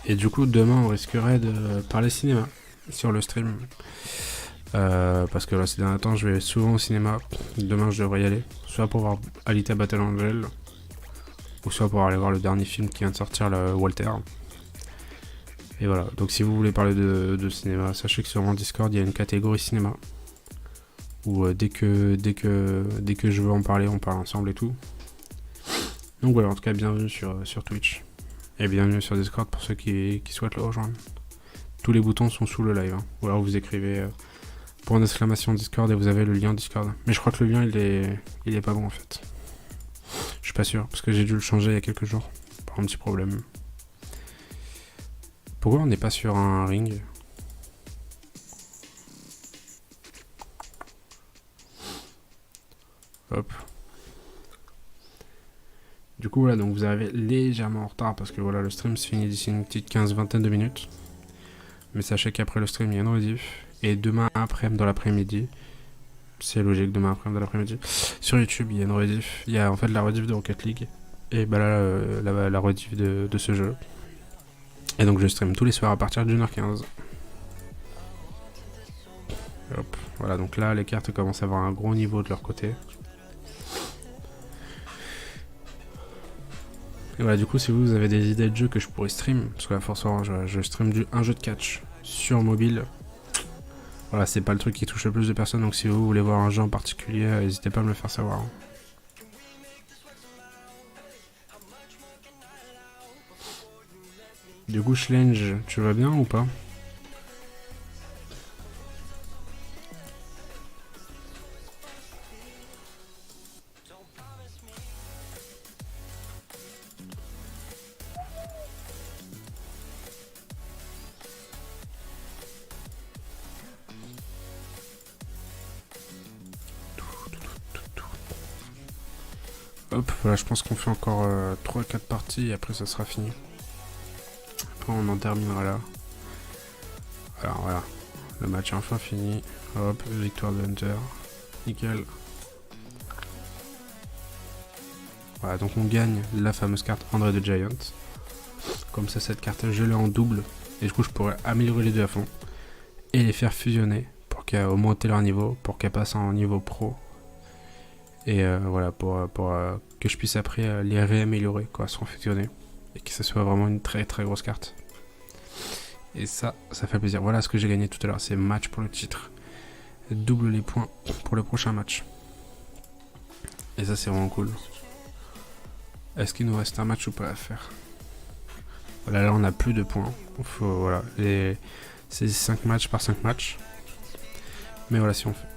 Et du coup, demain, on risquerait de parler cinéma sur le stream. Parce que là, ces derniers temps, je vais souvent au cinéma. Demain, je devrais y aller. Soit pour voir Alita Battle Angel, ou soit pour aller voir le dernier film qui vient de sortir, le Walter. Et voilà, donc si vous voulez parler de cinéma, sachez que sur mon Discord, il y a une catégorie cinéma. Où dès que je veux en parler, on parle ensemble et tout. Donc voilà, en tout cas, bienvenue sur Twitch. Et bienvenue sur Discord pour ceux qui souhaitent le rejoindre. Tous les boutons sont sous le live. Hein. Ou alors vous écrivez pour une exclamation Discord et vous avez le lien Discord. Mais je crois que le lien, il est pas bon en fait. Je suis pas sûr, parce que j'ai dû le changer il y a quelques jours. Par un petit problème. Pourquoi on n'est pas sur un ring? Hop. Du coup, voilà, donc vous arrivez légèrement en retard parce que voilà, le stream se finit d'ici une petite 15-20 de minutes. Mais sachez qu'après le stream, il y a une rediff. Et demain après-midi, dans l'après-midi, c'est logique, demain après-midi, dans l'après-midi, sur YouTube, il y a une rediff. Il y a en fait la rediff de Rocket League. Et bah là, la rediff de ce jeu. Et donc je stream tous les soirs à partir de 1h15. Hop, voilà, donc là, les cartes commencent à avoir un gros niveau de leur côté. Et voilà, du coup, si vous avez des idées de jeux que je pourrais stream, parce que la force orange, je stream un jeu de catch sur mobile. Voilà, c'est pas le truc qui touche le plus de personnes, donc si vous voulez voir un jeu en particulier, n'hésitez pas à me le faire savoir. Du coup, Schlange, tu vas bien ou pas? Hop, voilà, je pense qu'on fait encore 3-4 parties et après ça sera fini. Après on en terminera là. Alors voilà, le match est enfin fini. Hop, victoire de Hunter. Nickel. Voilà, donc on gagne la fameuse carte André the Giant. Comme ça, cette carte, je l'ai en double. Et du coup, je pourrais améliorer les deux à fond. Et les faire fusionner pour qu'elles augmentent leur niveau, pour qu'elles passent en niveau pro. Et voilà, pour que je puisse après les réaméliorer, quoi, sans fusionner. Et que ce soit vraiment une très très grosse carte. Et ça fait plaisir. Voilà ce que j'ai gagné tout à l'heure, c'est match pour le titre. Double les points pour le prochain match. Et ça, c'est vraiment cool. Est-ce qu'il nous reste un match ou pas à faire? Voilà, là on a plus de points. Faut, voilà, c'est 5 matchs par 5 matchs. Mais voilà, si on fait.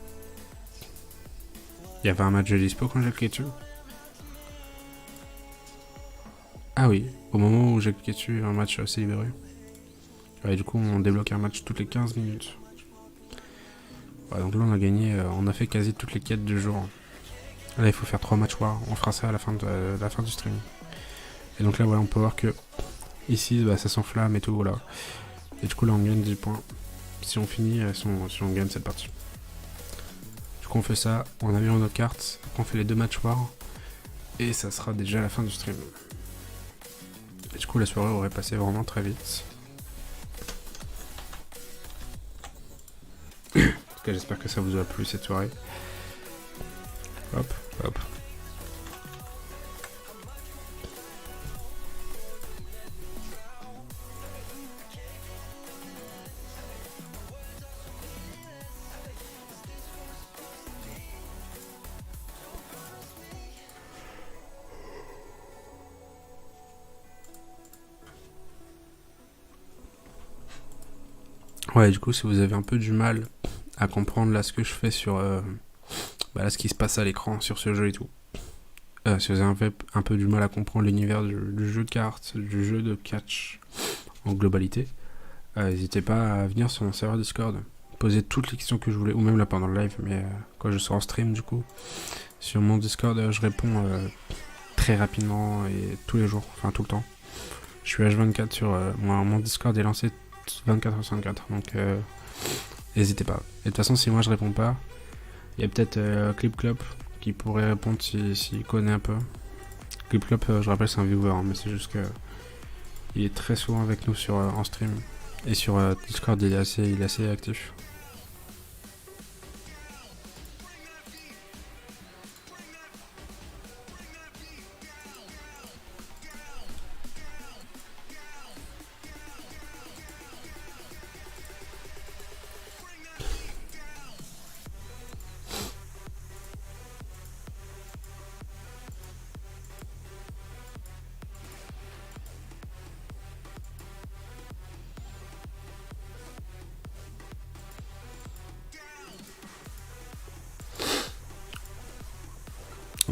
Il y avait un match de dispo quand j'ai cliqué dessus. Ah oui, au moment où j'ai cliqué dessus, un match s'est libéré. Ouais, du coup, on débloque un match toutes les 15 minutes. Voilà, donc là, on a gagné, on a fait quasi toutes les quêtes du jour. Là, il faut faire 3 matchs war. On fera ça à la fin du stream. Et donc là, voilà, on peut voir que ici, bah, ça s'enflamme et tout, voilà. Et du coup, là, on gagne 10 points. Si on finit, si on gagne cette partie. Du coup, on fait ça, on améliore notre carte, on fait les 2 matchs war. Et ça sera déjà la fin du stream. Et du coup, la soirée aurait passé vraiment très vite. En tout cas, j'espère que ça vous a plu cette soirée. Hop, hop. Ouais, du coup, si vous avez un peu du mal à comprendre là ce que je fais sur là, ce qui se passe à l'écran sur ce jeu et tout, si vous avez un peu du mal à comprendre l'univers du jeu de cartes, du jeu de catch en globalité, n'hésitez pas à venir sur mon serveur Discord, poser toutes les questions que je voulais, ou même là pendant le live, mais quand je serai en stream du coup, sur mon Discord, je réponds très rapidement et tous les jours, enfin tout le temps. Je suis H24 sur mon Discord est lancé 24/24, donc n'hésitez pas. Et de toute façon, si moi je réponds pas, il y a peut-être Clipclop qui pourrait répondre s'il connaît un peu. Clipclop, je rappelle, c'est un viewer, hein, mais c'est juste que il est très souvent avec nous en stream. Et sur Discord, il est assez actif.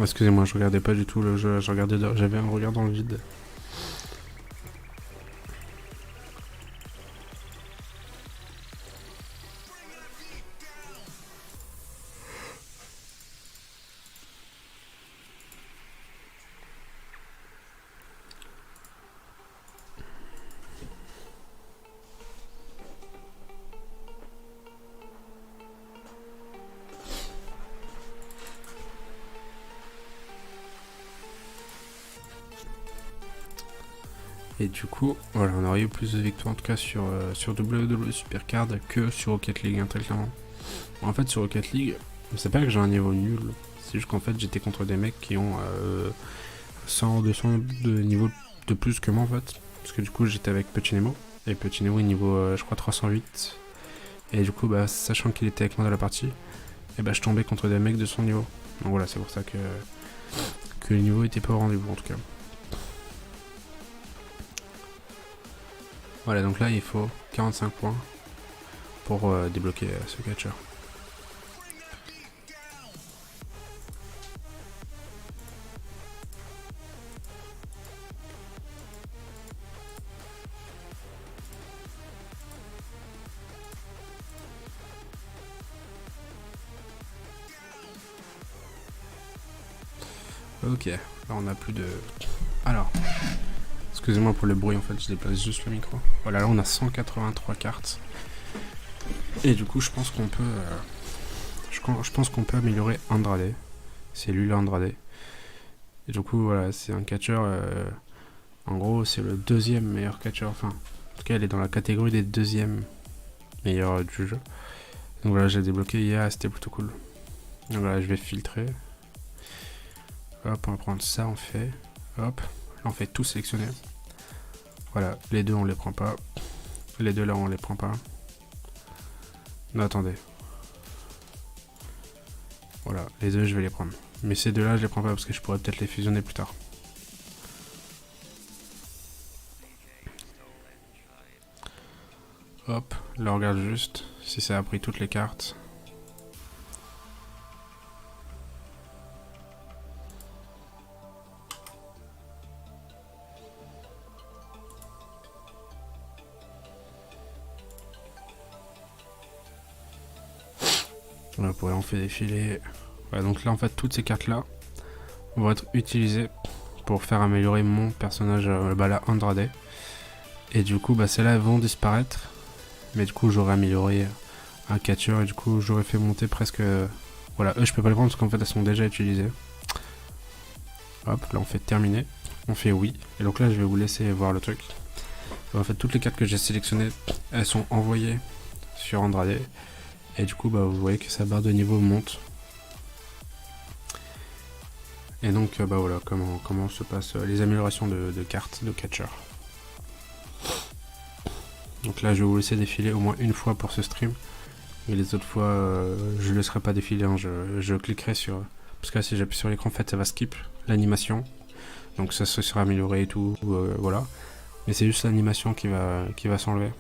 Excusez-moi, je regardais pas du tout le jeu, j'avais un regard dans le vide. Et du coup, voilà, on aurait eu plus de victoires en tout cas sur WWE Supercard que sur Rocket League, hein, très clairement. En fait, sur Rocket League, c'est pas que j'ai un niveau nul, c'est juste qu'en fait j'étais contre des mecs qui ont 100, 200 de niveau de plus que moi en fait. Parce que du coup j'étais avec Petit Nemo, et Petit Nemo est niveau je crois 308. Et du coup, bah, sachant qu'il était avec moi dans la partie, et bah je tombais contre des mecs de son niveau. Donc voilà, c'est pour ça que le niveau était pas au rendez-vous en tout cas. Voilà, donc là il faut 45 points pour débloquer ce catcher. Ok, là on a plus de... Alors, excusez-moi pour le bruit en fait, je déplace juste le micro. Voilà, là on a 183 cartes. Et du coup je pense qu'on peut... je pense qu'on peut améliorer Andrade. C'est lui l'Andrade. Et du coup voilà, c'est un catcher... en gros c'est le deuxième meilleur catcher. Enfin, en tout cas il est dans la catégorie des deuxièmes meilleurs du jeu. Donc voilà, j'ai débloqué hier, c'était plutôt cool. Donc voilà, je vais filtrer. Hop, on va prendre ça, on fait. Hop, là on fait tout sélectionner. Voilà, les deux on les prend pas. Les deux là on les prend pas. Non, attendez. Voilà, les deux je vais les prendre. Mais ces deux là je les prends pas parce que je pourrais peut-être les fusionner plus tard. Hop, là on regarde juste si ça a pris toutes les cartes. Voilà, pour en fait défiler. Voilà, donc là en fait toutes ces cartes là vont être utilisées pour faire améliorer mon personnage, là Andrade. Et du coup bah celles-là vont disparaître. Mais du coup j'aurais amélioré un catcher et du coup j'aurais fait monter presque... Voilà, eux je peux pas les prendre parce qu'en fait elles sont déjà utilisées. Hop, là on fait terminer. On fait oui. Et donc là je vais vous laisser voir le truc. En fait toutes les cartes que j'ai sélectionnées, elles sont envoyées sur Andrade. Et du coup bah vous voyez que sa barre de niveau monte. Et donc bah voilà comment se passent les améliorations de cartes de catcher. Donc là je vais vous laisser défiler au moins une fois pour ce stream. Et les autres fois je ne laisserai pas défiler, hein. Je cliquerai sur... Parce que là si j'appuie sur l'écran en fait ça va skip l'animation. Donc ça se sera amélioré et tout, voilà. Mais c'est juste l'animation qui va s'enlever.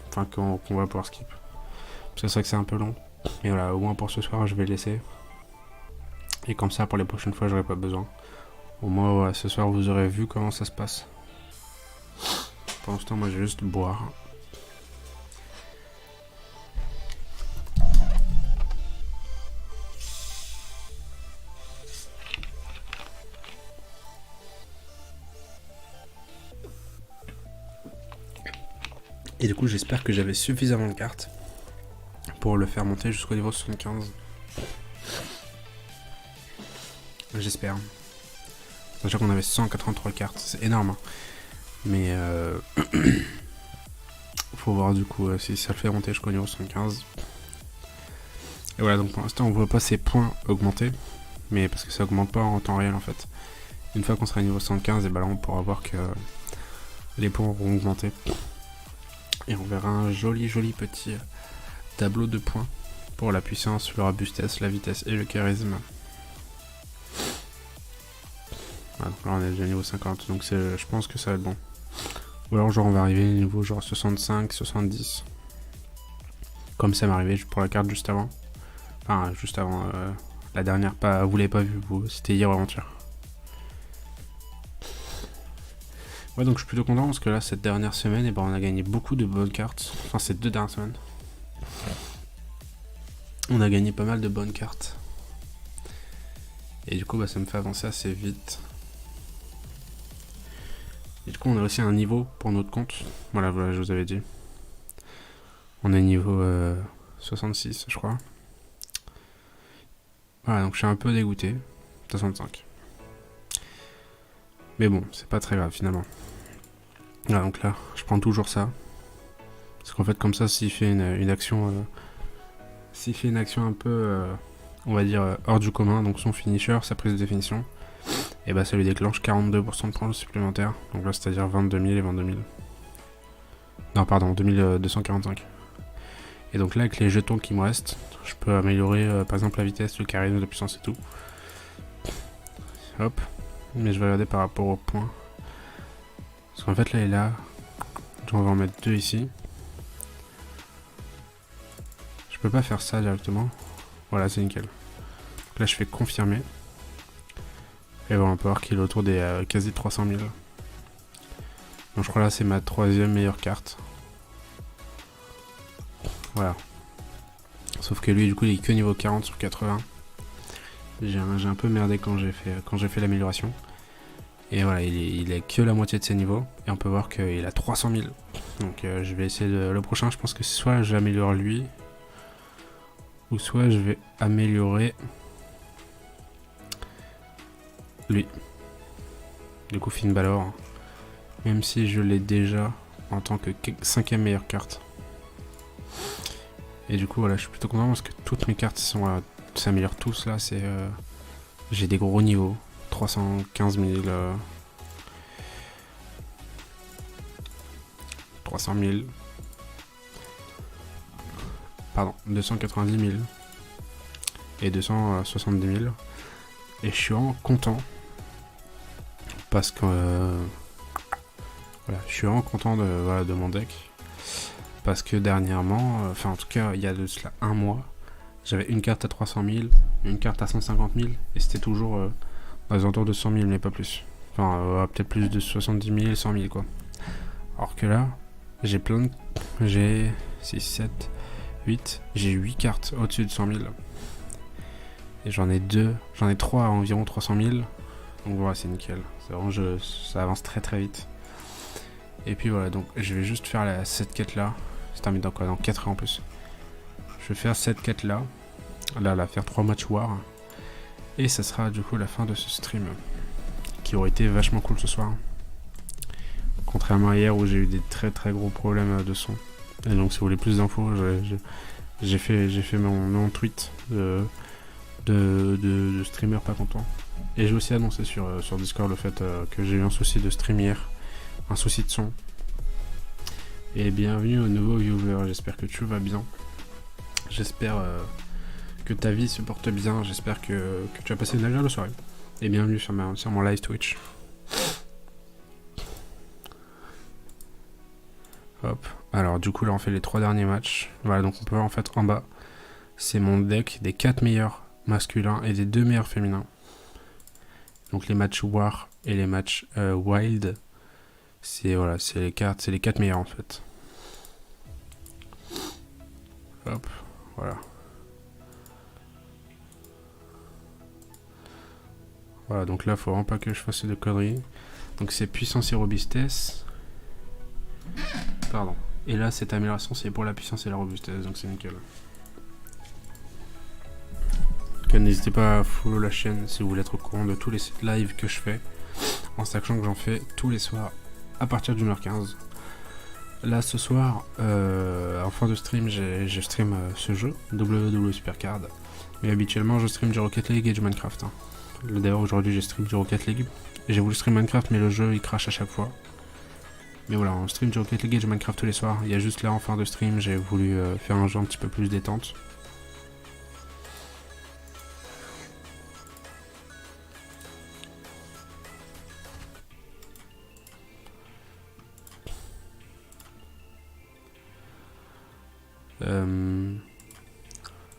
Enfin qu'on va pouvoir skip. Parce que c'est vrai que c'est un peu long. Et voilà, au moins pour ce soir je vais laisser. Et comme ça pour les prochaines fois j'aurai pas besoin. Au moins voilà, ce soir vous aurez vu comment ça se passe. Pour l'instant moi je vais juste boire. Et du coup j'espère que j'avais suffisamment de cartes pour le faire monter jusqu'au niveau 75. J'espère. Sachant qu'on avait 183 cartes, c'est énorme. Hein. Mais faut voir du coup si ça le fait monter jusqu'au niveau 75. Et voilà, donc pour l'instant on voit pas ses points augmenter. Mais parce que ça augmente pas en temps réel en fait. Une fois qu'on sera au niveau 75, et bah là on pourra voir que les points auront augmenté. Et on verra un joli petit tableau de points pour la puissance, la robustesse, la vitesse et le charisme. Voilà, donc là on est déjà niveau 50, donc je pense que ça va être bon. Ou alors genre on va arriver au niveau genre 65, 70. Comme ça m'est arrivé pour la carte juste avant. Enfin juste avant la dernière, pas, vous l'avez pas vu vous, c'était hier avant-hier. Ouais, donc je suis plutôt content parce que là cette dernière semaine et ben, on a gagné beaucoup de bonnes cartes. Enfin ces 2 dernières semaines. On a gagné pas mal de bonnes cartes. Et du coup bah, ça me fait avancer assez vite. Et du coup on a aussi un niveau pour notre compte. Voilà, je vous avais dit. On est niveau 66 je crois. Voilà, donc je suis un peu dégoûté. 65. Mais bon, c'est pas très grave finalement. Voilà, donc là, je prends toujours ça. Parce qu'en fait, comme ça, s'il fait une action... s'il fait une action un peu, on va dire, hors du commun, donc son finisher, sa prise de définition, et bah ça lui déclenche 42% de points supplémentaires. Donc là, c'est-à-dire 22 000 et 22 000. Non, pardon, 2245. Et donc là, avec les jetons qui me restent, je peux améliorer par exemple la vitesse, le charisme, la puissance et tout. Hop. Mais je vais regarder par rapport aux points. Parce qu'en fait, là et là, on va en mettre 2 ici. Je peux pas faire ça directement. Voilà, c'est nickel. Donc là, je fais confirmer. Et voilà, on peut voir qu'il est autour des quasi 300 000. Donc je crois là, c'est ma 3e meilleure carte. Voilà. Sauf que lui, du coup, il est que niveau 40 sur 80. J'ai un peu merdé quand j'ai fait l'amélioration. Et voilà, il est que la moitié de ses niveaux. Et on peut voir qu'il a 300 000. Donc je vais essayer le prochain. Je pense que soit j'améliore lui, ou soit je vais améliorer lui. Du coup, Finn Balor. Même si je l'ai déjà en tant que 5e meilleure carte. Et du coup, voilà, je suis plutôt content parce que toutes mes cartes s'améliorent tous là. J'ai des gros niveaux. 315 000. 300 000. Pardon, 290 000. Et 270 000. Et je suis vraiment content. Parce que... voilà, je suis vraiment content de mon deck. Parce que dernièrement, enfin en tout cas il y a de cela un mois, j'avais une carte à 300 000, une carte à 150 000, et c'était toujours dans les alentours de 100 000, mais pas plus. Enfin peut-être plus de 70 000, 100 000 quoi. Alors que là, j'ai j'ai 6, 7, 8, j'ai 8 cartes au-dessus de 100 000. Et j'en ai 3 à environ 300 000. Donc voilà, c'est nickel. C'est vraiment, ça avance très très vite. Et puis voilà, donc je vais juste faire cette quête là. C'est terminé dans quoi? Dans 4 heures en plus. Je vais faire cette quête là. Là, faire 3 matchs war. Et ça sera du coup la fin de ce stream. Qui aurait été vachement cool ce soir. Contrairement à hier où j'ai eu des très très gros problèmes de son. Et donc si vous voulez plus d'infos, j'ai fait mon tweet de streamer pas content. Et j'ai aussi annoncé sur Discord le fait que j'ai eu un souci de stream hier. Un souci de son. Et bienvenue au nouveau viewer, j'espère que tu vas bien. J'espère que ta vie se porte bien, j'espère que tu as passé une agréable soirée. Et bienvenue sur mon live Twitch. Hop, alors du coup là on fait les 3 derniers matchs. Voilà, donc on peut voir en fait en bas, c'est mon deck des 4 meilleurs masculins et des 2 meilleurs féminins. Donc les matchs War et les matchs Wild, c'est les 4 meilleurs en fait. Hop, voilà. Voilà, donc là, faut vraiment pas que je fasse de conneries. Donc c'est puissance et robustesse. Pardon. Et là, cette amélioration, c'est pour la puissance et la robustesse, donc c'est nickel. Donc n'hésitez pas à follow la chaîne si vous voulez être au courant de tous les lives que je fais. En sachant que j'en fais tous les soirs à partir d'une heure 15. Là, ce soir, en fin de stream, je stream ce jeu, WWE Supercard. Mais habituellement, je stream du Rocket League et du Minecraft. Hein. D'ailleurs, aujourd'hui, j'ai stream du Rocket League. J'ai voulu stream Minecraft, mais le jeu, il crache à chaque fois. Mais voilà, on stream du Rocket League et du Minecraft tous les soirs. Il y a juste là, en fin de stream, j'ai voulu faire un jeu un petit peu plus détente.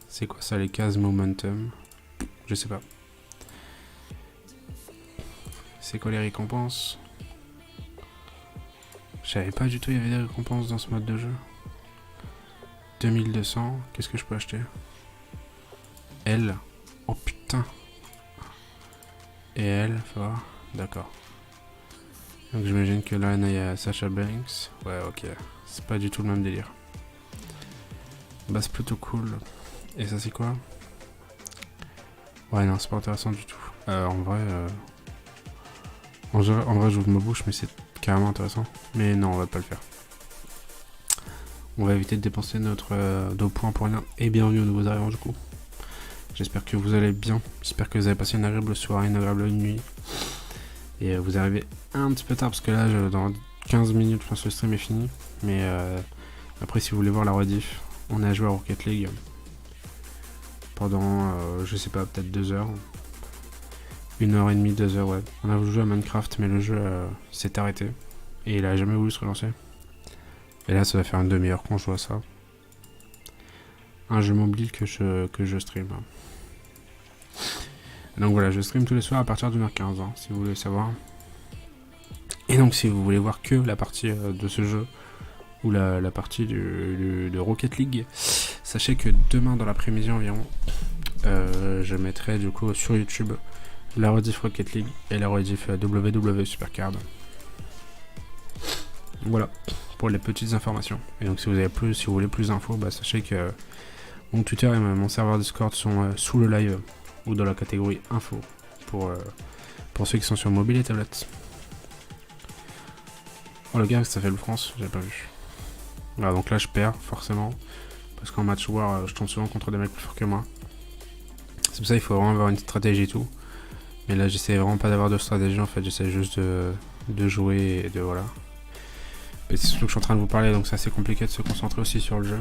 C'est quoi ça, les cases momentum? Je sais pas. C'est quoi les récompenses? Je savais pas du tout il y avait des récompenses dans ce mode de jeu. 2200, qu'est-ce que je peux acheter? Elle. Oh putain. Et elle, faut voir. D'accord. Donc j'imagine que là, il y a Sasha Banks. Ouais, ok. C'est pas du tout le même délire. Bah c'est plutôt cool. Et ça c'est quoi? Ouais non, c'est pas intéressant du tout. En vrai j'ouvre ma bouche, mais c'est carrément intéressant. Mais non, on va pas le faire. On va éviter de dépenser notre dos points pour rien. Et bienvenue aux nouveaux arrivants du coup. J'espère que vous allez bien. J'espère que vous avez passé une agréable soirée, une agréable nuit. Et vous arrivez un petit peu tard parce que là, dans 15 minutes, je pense que le stream est fini. Mais après, si vous voulez voir la rediff, on a joué à Rocket League pendant, je sais pas, peut-être 2 heures. 1h30, 2 heures, ouais. On a joué à Minecraft, mais le jeu s'est arrêté. Et il a jamais voulu se relancer. Et là, ça va faire une demi-heure qu'on joue à ça. Je m'oublie que je stream. Donc voilà, je stream tous les soirs à partir de 1h15, hein, si vous voulez savoir. Et donc si vous voulez voir que la partie de ce jeu, ou la partie de Rocket League, sachez que demain dans l'après-midi environ, je mettrai du coup sur YouTube la rediff Rocket League et la rediff WWE Supercard. Voilà, pour les petites informations. Et donc si vous voulez plus d'infos, bah, sachez que mon Twitter et mon serveur Discord sont sous le live ou dans la catégorie info pour ceux qui sont sur mobile et tablette. Oh le gars, ça fait le France, j'avais pas vu. Voilà, donc là je perds forcément parce qu'en match war je tombe souvent contre des mecs plus forts que moi. C'est pour ça qu'il faut vraiment avoir une stratégie et tout. Mais là j'essaie vraiment pas d'avoir de stratégie en fait, j'essaie juste de jouer et de voilà. Et c'est surtout que je suis en train de vous parler donc c'est assez compliqué de se concentrer aussi sur le jeu.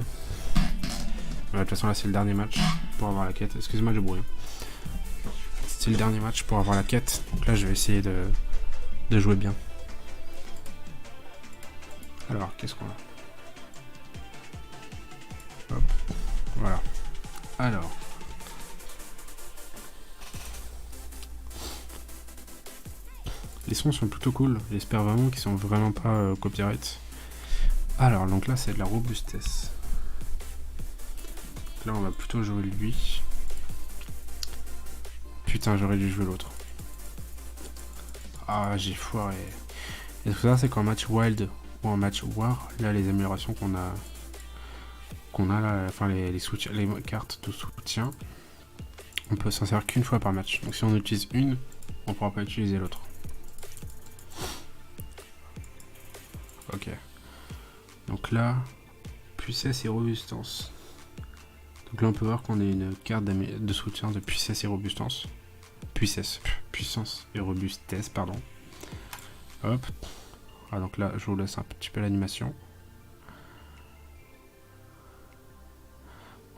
De toute façon là c'est le dernier match pour avoir la quête. Excusez-moi du bruit. C'est le dernier match pour avoir la quête. Donc là je vais essayer de jouer bien. Alors qu'est-ce qu'on a? Hop. Voilà. Alors. Les sons sont plutôt cool. J'espère vraiment qu'ils sont vraiment pas copyright. Alors donc là c'est de la robustesse. Là on va plutôt jouer lui. Putain j'aurais dû jouer l'autre. Ah j'ai foiré. Et tout ça c'est qu'en match wild ou en match war, là les améliorations qu'on a là, enfin les cartes de soutien, on peut s'en servir qu'une fois par match. Donc si on utilise une, on pourra pas utiliser l'autre. Ok. Donc là, puissance et robustance. Donc là on peut voir qu'on a une carte de soutien de puissance et robustance. Puissance et robustesse, pardon. Hop. Ah donc là je vous laisse un petit peu l'animation.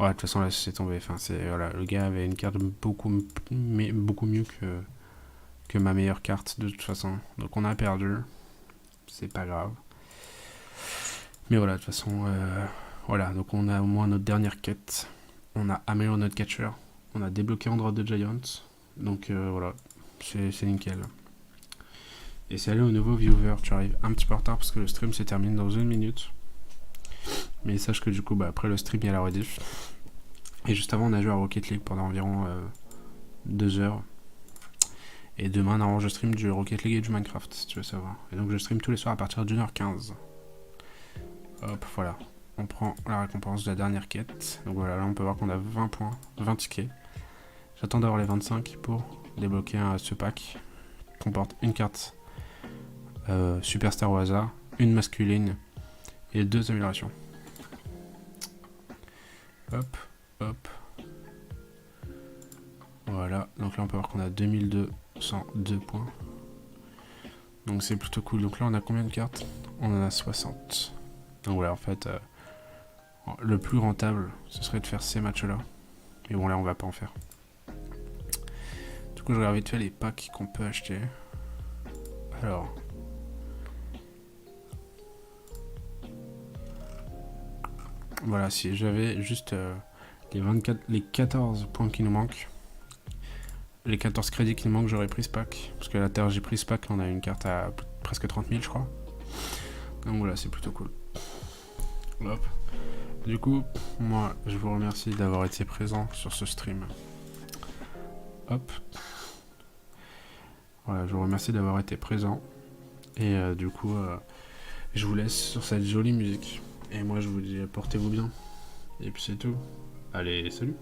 Ouais de toute façon là c'est tombé. Enfin c'est voilà, le gars avait une carte beaucoup mieux que ma meilleure carte de toute façon. Donc on a perdu. C'est pas grave. Mais voilà de toute façon voilà donc on a au moins notre dernière quête. On a amélioré notre catcher. On a débloqué Android de Giant. Donc voilà c'est nickel. Et salut au nouveau viewer, tu arrives un petit peu en retard parce que le stream se termine dans 1 minute. Mais sache que du coup, bah, après le stream, il y a la rediff. Et juste avant, on a joué à Rocket League pendant environ 2 heures. Et demain, normalement, je stream du Rocket League et du Minecraft, si tu veux savoir. Et donc, je stream tous les soirs à partir d'1h15. Hop, voilà. On prend la récompense de la dernière quête. Donc voilà, là, on peut voir qu'on a 20 points, 20 tickets. J'attends d'avoir les 25 pour débloquer ce pack. Qui comporte une carte Superstar au hasard, une masculine et 2 améliorations. Hop, hop. Voilà, donc là on peut voir qu'on a 2202 points. Donc c'est plutôt cool. Donc là on a combien de cartes? On en a 60. Donc voilà, en fait, le plus rentable, ce serait de faire ces matchs-là. Mais bon, là on va pas en faire. Du coup, je regarde vite fait les packs qu'on peut acheter. Alors... Voilà, si j'avais juste les 14 points qui nous manquent, les 14 crédits qui nous manquent, j'aurais pris ce pack. Parce que la terre, j'ai pris ce pack, on a une carte à presque 30 000, je crois. Donc voilà, c'est plutôt cool. Hop. Du coup, moi, je vous remercie d'avoir été présent sur ce stream. Hop. Voilà, je vous remercie d'avoir été présent. Et du coup, je vous laisse sur cette jolie musique. Et moi je vous dis portez-vous bien. Et puis c'est tout. Allez, salut!